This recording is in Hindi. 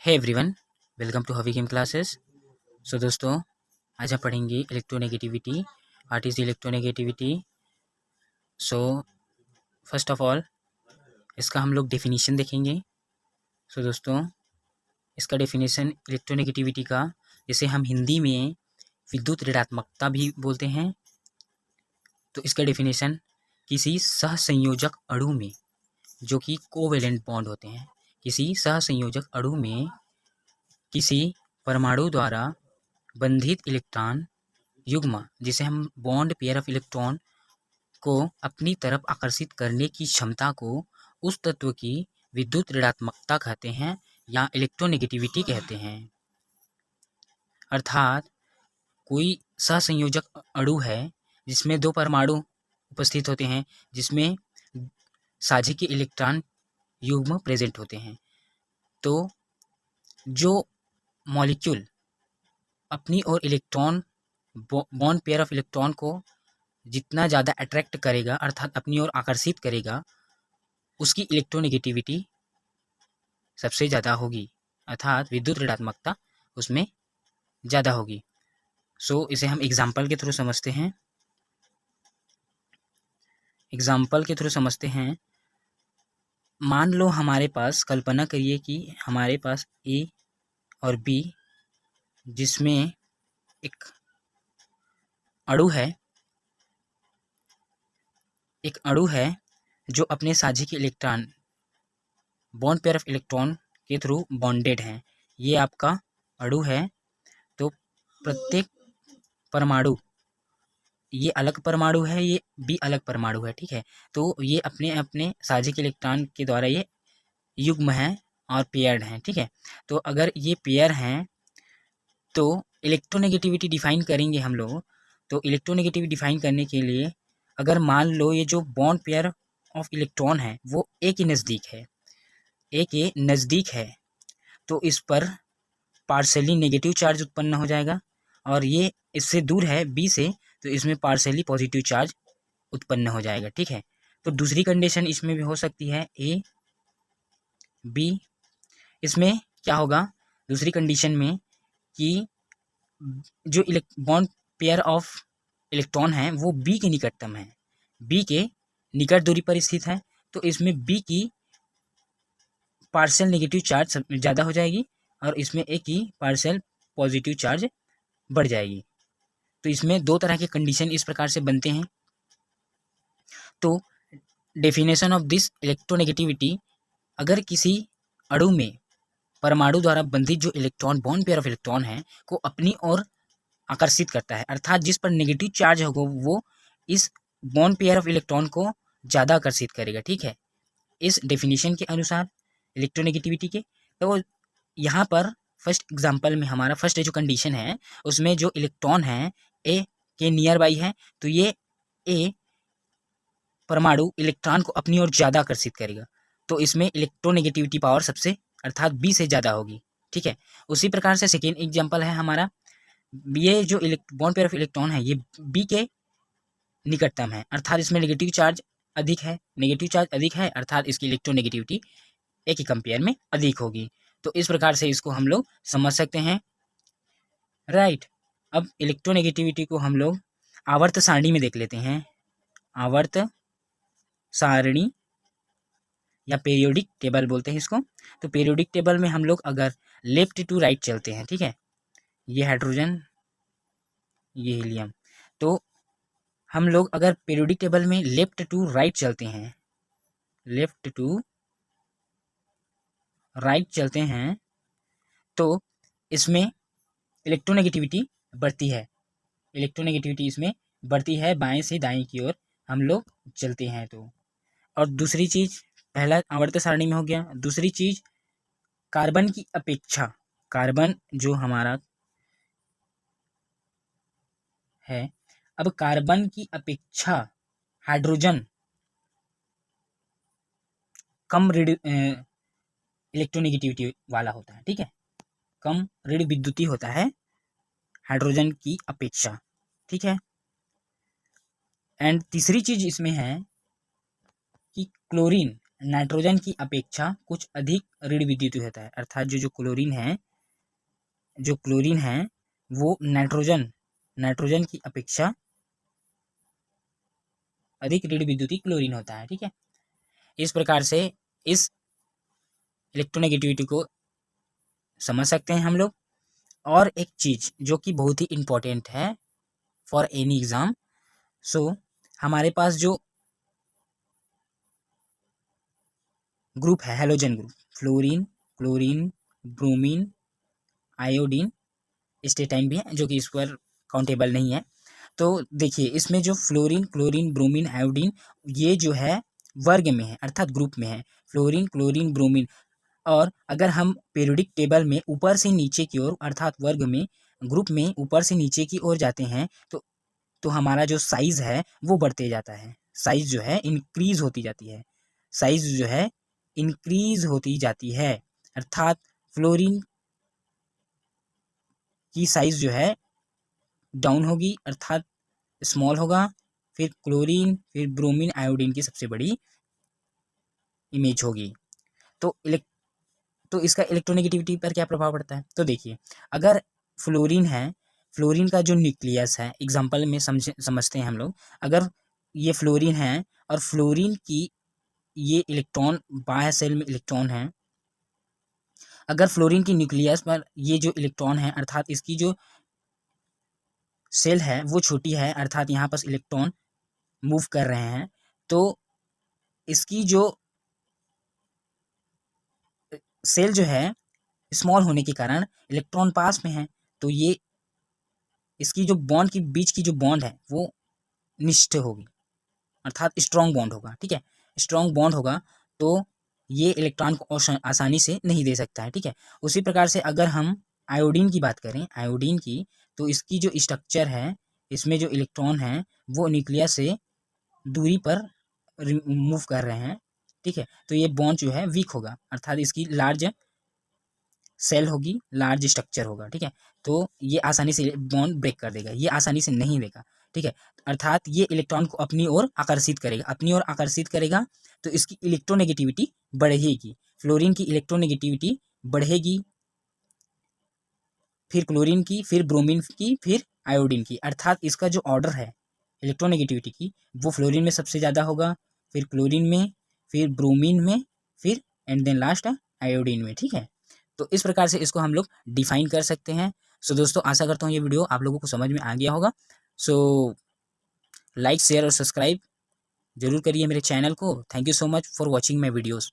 हे एवरीवन, वेलकम टू हवी गेम क्लासेस। सो दोस्तों, आज हम पढ़ेंगे electronegativity. What is electronegativity? So first of all इसका हम लोग डेफिनेशन देखेंगे। सो दोस्तों, इसका डेफिनेशन इलेक्ट्रोनेगेटिविटी का, जिसे हम हिंदी में विद्युत ऋणात्मकता भी बोलते हैं। तो इसका डेफिनेशन किसी सहसंयोजक अणु में, जो कि कोवेलेंट बॉन्ड होते हैं, किसी सहसंयोजक अणु में किसी परमाणु द्वारा बंधित इलेक्ट्रॉन युग्म, जिसे हम बॉन्ड पेयर ऑफ इलेक्ट्रॉन को अपनी तरफ आकर्षित करने की क्षमता को, उस तत्व की विद्युत ऋणात्मकता कहते हैं या इलेक्ट्रोनेगेटिविटी कहते हैं। अर्थात कोई सहसंयोजक अणु है जिसमें दो परमाणु उपस्थित होते हैं, जिसमें साझे के इलेक्ट्रॉन युग्म प्रेजेंट होते हैं। तो जो मॉलिक्यूल अपनी और electron, bond pair of electron को जितना ज़्यादा अट्रैक्ट करेगा, अर्थात अपनी ओर आकर्षित करेगा, उसकी इलेक्ट्रोनेगेटिविटी सबसे ज़्यादा होगी, अर्थात विद्युत ऋणात्मकता उसमें ज़्यादा होगी। सो इसे हम एग्जाम्पल के थ्रू समझते हैं। मान लो हमारे पास, कल्पना करिए कि हमारे पास ए और बी, जिसमें एक अणु है जो अपने साझे के electron, bond pair of electron के थ्रू बॉन्डेड हैं। ये आपका अणु है। तो प्रत्येक परमाणु, ये अलग परमाणु है, ये भी अलग परमाणु है, ठीक है। तो ये अपने अपने साझे के इलेक्ट्रॉन के द्वारा ये युग्म हैं और पेयर्ड हैं, ठीक है। तो अगर ये पेयर हैं तो इलेक्ट्रोनेगेटिविटी डिफाइन करेंगे हम लोग। तो इलेक्ट्रोनेगेटिविटी डिफाइन करने के लिए, अगर मान लो ये जो बॉन्ड पेयर ऑफ इलेक्ट्रॉन है वो ए के नज़दीक है, तो इस पर पार्शली नेगेटिव चार्ज उत्पन्न हो जाएगा, और ये इससे दूर है बी से, तो इसमें पार्शली पॉजिटिव चार्ज उत्पन्न हो जाएगा, ठीक है। तो दूसरी कंडीशन इसमें भी हो सकती है ए बी। इसमें क्या होगा दूसरी कंडीशन में, कि जो बॉन्ड पेयर ऑफ इलेक्ट्रॉन है वो बी के निकटतम है, बी के निकट दूरी पर स्थित है, तो इसमें बी की पार्शियल नेगेटिव चार्ज ज़्यादा हो जाएगी और इसमें ए की पार्शियल पॉजिटिव चार्ज बढ़ जाएगी। तो इसमें दो तरह के कंडीशन इस प्रकार से बनते हैं। तो डेफिनेशन ऑफ दिस इलेक्ट्रोनेगेटिविटी, अगर किसी अणु में परमाणु द्वारा बंधित जो electron, bond pair of electron है, को अपनी ओर आकर्षित करता है, अर्थात जिस पर नेगेटिव चार्ज होगा वो इस बॉन्ड पेयर ऑफ इलेक्ट्रॉन को ज़्यादा आकर्षित करेगा, ठीक है, इस डेफिनेशन के अनुसार इलेक्ट्रोनेगेटिविटी के। तो यहाँ पर फर्स्ट एग्जांपल में, हमारा फर्स्ट जो कंडीशन है उसमें जो इलेक्ट्रॉन है ए के नियर बाई है, तो ये ए परमाणु इलेक्ट्रॉन को अपनी ओर ज़्यादा आकर्षित करेगा, तो इसमें इलेक्ट्रोनेगेटिविटी पावर सबसे, अर्थात बी से ज़्यादा होगी, ठीक है। उसी प्रकार से सेकेंड एग्जाम्पल है हमारा, ये जो बॉन्ड पेयर ऑफ इलेक्ट्रॉन है ये बी के निकटतम है, अर्थात इसमें नेगेटिव चार्ज अधिक है, अर्थात इसकी इलेक्ट्रोनेगेटिविटी ए के कंपेयर में अधिक होगी। तो इस प्रकार से इसको हम लोग समझ सकते हैं, राइट। अब इलेक्ट्रोनेगेटिविटी को हम लोग आवर्त सारणी में देख लेते हैं। आवर्त सारणी या पीरियोडिक टेबल बोलते हैं इसको। तो पीरियोडिक टेबल में हम लोग अगर लेफ्ट टू राइट चलते हैं, ठीक है, ये हाइड्रोजन, ये हीलियम, तो हम लोग अगर पीरियोडिक टेबल में लेफ्ट टू राइट चलते हैं, तो इसमें इलेक्ट्रोनेगेटिविटी बढ़ती है, बाएं से दाएं की ओर हम लोग चलते हैं। तो और दूसरी चीज, पहला आवर्त सारणी में हो गया, दूसरी चीज कार्बन की अपेक्षा, कार्बन जो हमारा है, अब कार्बन की अपेक्षा हाइड्रोजन कम इलेक्ट्रोनेगेटिविटी वाला होता है, ठीक है, कम ऋण विद्युती होता है हाइड्रोजन की अपेक्षा, ठीक है। एंड तीसरी चीज इसमें है कि क्लोरीन नाइट्रोजन की अपेक्षा कुछ अधिक ऋण विद्युतीय होता है, अर्थात जो क्लोरीन है वो नाइट्रोजन की अपेक्षा अधिक ऋण विद्युतीय क्लोरीन होता है। ठीक है, इस प्रकार से इस इलेक्ट्रोनेगेटिविटी को समझ सकते हैं हम लोग। और एक चीज जो कि बहुत ही इंपॉर्टेंट है फॉर एनी एग्जाम, सो हमारे पास जो ग्रुप है halogen group, fluorine, chlorine, bromine, iodine, astatine भी है जो कि इस पर काउंटेबल नहीं है। तो देखिए इसमें जो फ्लोरीन, क्लोरीन, ब्रोमीन, आयोडीन ये जो है वर्ग में है अर्थात ग्रुप में है, फ्लोरीन, क्लोरीन, ब्रोमीन। और अगर हम पीरियोडिक टेबल में ऊपर से नीचे की ओर अर्थात वर्ग में ग्रुप में ऊपर से नीचे की ओर जाते हैं तो हमारा जो साइज है वो बढ़ते जाता है, साइज जो है इंक्रीज होती जाती है, साइज जो है इंक्रीज होती जाती है। अर्थात फ्लोरीन की साइज जो है डाउन होगी अर्थात स्मॉल होगा, फिर क्लोरीन, फिर ब्रोमीन, आयोडीन की सबसे बड़ी इमेज होगी। तो तो इसका इलेक्ट्रोनेगेटिविटी पर क्या प्रभाव पड़ता है, तो देखिए अगर फ्लोरीन है, फ्लोरीन का जो न्यूक्लियस है एग्जांपल में समझते हैं हम लोग। अगर ये फ्लोरीन है और फ्लोरीन की ये इलेक्ट्रॉन बाह्य सेल में इलेक्ट्रॉन है, अगर फ्लोरीन की न्यूक्लियस पर ये जो इलेक्ट्रॉन है अर्थात इसकी जो सेल है वो छोटी है अर्थात यहाँ पर इलेक्ट्रॉन मूव कर रहे हैं, तो इसकी जो सेल जो है स्मॉल होने के कारण इलेक्ट्रॉन पास में है, तो ये इसकी जो बॉन्ड की बीच की जो बॉन्ड है वो निष्ठ होगी अर्थात स्ट्रॉन्ग बॉन्ड होगा। ठीक है, स्ट्रॉन्ग बॉन्ड होगा तो ये इलेक्ट्रॉन को आसानी से नहीं दे सकता है। ठीक है, उसी प्रकार से अगर हम आयोडीन की बात करें, आयोडीन की, तो इसकी जो स्ट्रक्चर है इसमें जो इलेक्ट्रॉन है वो न्यूक्लियस से दूरी पर मूव कर रहे हैं। ठीक है, तो ये बॉन्ड जो है वीक होगा अर्थात इसकी लार्ज सेल होगी, लार्ज स्ट्रक्चर होगा। ठीक है, तो ये आसानी से बॉन्ड ब्रेक कर देगा, ये आसानी से नहीं देगा। ठीक है, अर्थात ये इलेक्ट्रॉन को अपनी ओर आकर्षित करेगा, अपनी ओर आकर्षित करेगा तो इसकी इलेक्ट्रोनेगेटिविटी बढ़ेगी, फ्लोरीन की इलेक्ट्रोनेगेटिविटी बढ़ेगी, फिर क्लोरीन की, फिर ब्रोमीन की, फिर आयोडीन की। अर्थात इसका जो ऑर्डर है इलेक्ट्रोनेगेटिविटी की वो फ्लोरीन में सबसे ज़्यादा होगा, फिर क्लोरीन में, फिर ब्रोमीन में, फिर एंड देन लास्ट आयोडीन में। ठीक है, तो इस प्रकार से इसको हम लोग डिफाइन कर सकते हैं। सो दोस्तों आशा करता हूँ ये वीडियो आप लोगों को समझ में आ गया होगा। सो लाइक, शेयर और सब्सक्राइब जरूर करिए मेरे चैनल को। Thank you so much for watching my videos.